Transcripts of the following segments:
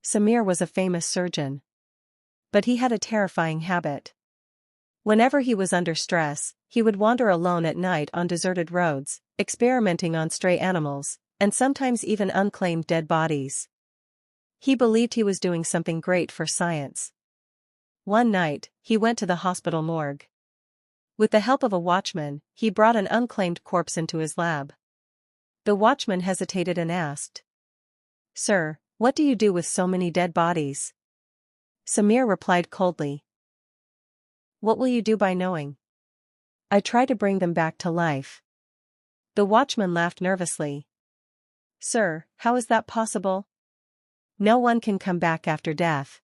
Samir was a famous surgeon. But he had a terrifying habit. Whenever he was under stress, he would wander alone at night on deserted roads, experimenting on stray animals, and sometimes even unclaimed dead bodies. He believed he was doing something great for science. One night, he went to the hospital morgue. With the help of a watchman, he brought an unclaimed corpse into his lab. The watchman hesitated and asked, "Sir, what do you do with so many dead bodies?" Samir replied coldly, "What will you do by knowing? I try to bring them back to life." The watchman laughed nervously. "Sir, how is that possible? No one can come back after death."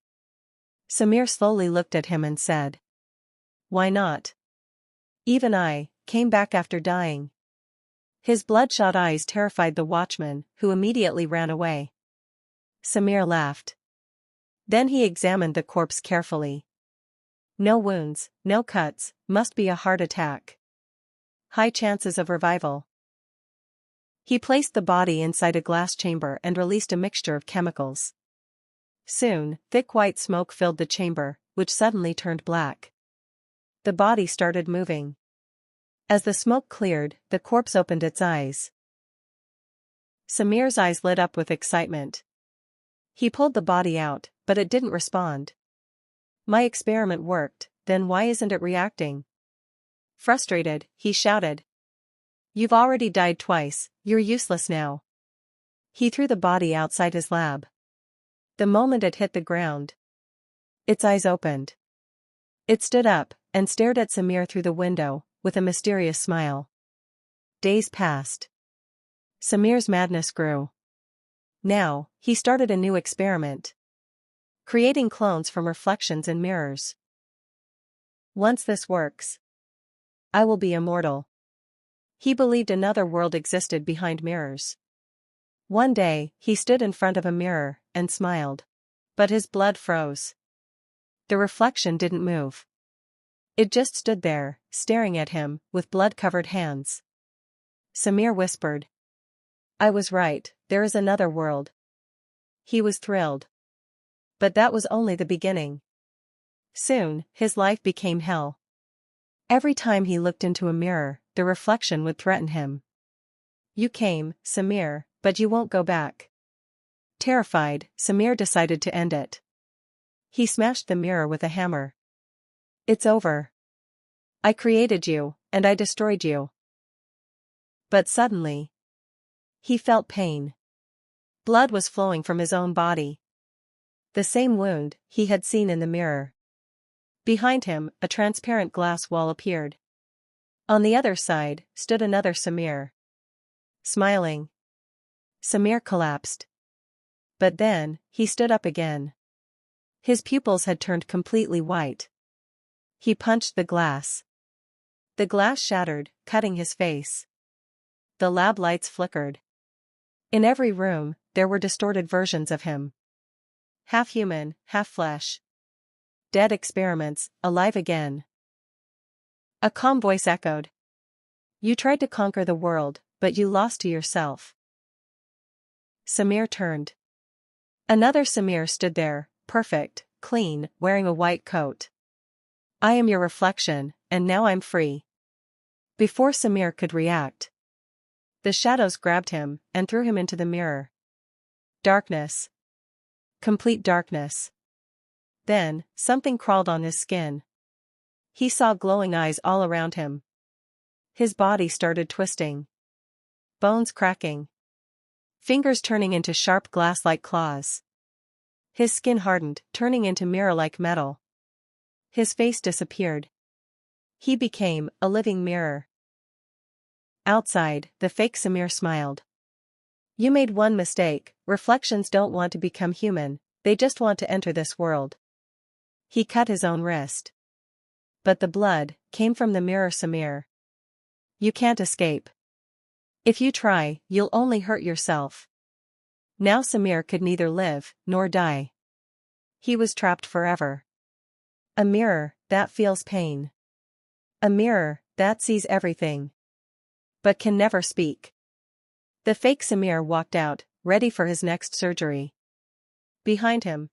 Samir slowly looked at him and said, "Why not? Even I came back after dying." His bloodshot eyes terrified the watchman, who immediately ran away. Samir laughed. Then he examined the corpse carefully. No wounds, no cuts, must be a heart attack. High chances of revival. He placed the body inside a glass chamber and released a mixture of chemicals. Soon, thick white smoke filled the chamber, which suddenly turned black. The body started moving. As the smoke cleared, the corpse opened its eyes. Samir's eyes lit up with excitement. He pulled the body out, but it didn't respond. "My experiment worked, then why isn't it reacting?" Frustrated, he shouted, "You've already died twice, you're useless now." He threw the body outside his lab. The moment it hit the ground, its eyes opened. It stood up and stared at Samir through the window, with a mysterious smile. Days passed. Samir's madness grew. Now, he started a new experiment. Creating clones from reflections in mirrors. "Once this works, I will be immortal." He believed another world existed behind mirrors. One day, he stood in front of a mirror and smiled. But his blood froze. The reflection didn't move. It just stood there, staring at him, with blood-covered hands. Samir whispered, "I was right, there is another world." He was thrilled. But that was only the beginning. Soon, his life became hell. Every time he looked into a mirror, the reflection would threaten him. "You came, Samir, but you won't go back." Terrified, Samir decided to end it. He smashed the mirror with a hammer. "It's over. I created you, and I destroyed you." But suddenly, he felt pain. Blood was flowing from his own body. The same wound he had seen in the mirror. Behind him, a transparent glass wall appeared. On the other side, stood another Samir. Smiling. Samir collapsed. But then, he stood up again. His pupils had turned completely white. He punched the glass. The glass shattered, cutting his face. The lab lights flickered. In every room, there were distorted versions of him. Half human, half flesh. Dead experiments, alive again. A calm voice echoed. "You tried to conquer the world, but you lost to yourself." Samir turned. Another Samir stood there, perfect, clean, wearing a white coat. "I am your reflection, and now I'm free." Before Samir could react, the shadows grabbed him and threw him into the mirror. Darkness. Complete darkness. Then, something crawled on his skin. He saw glowing eyes all around him. His body started twisting. Bones cracking. Fingers turning into sharp glass-like claws. His skin hardened, turning into mirror-like metal. His face disappeared. He became a living mirror. Outside, the fake Samir smiled. "You made one mistake, reflections don't want to become human, they just want to enter this world." He cut his own wrist. But the blood came from the mirror Samir. "You can't escape. If you try, you'll only hurt yourself." Now Samir could neither live nor die. He was trapped forever. A mirror that feels pain. A mirror that sees everything, but can never speak. The fake Samir walked out, ready for his next surgery. Behind him.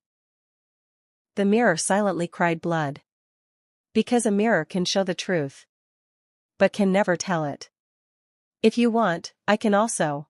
The mirror silently cried blood. Because a mirror can show the truth, but can never tell it. If you want, I can also.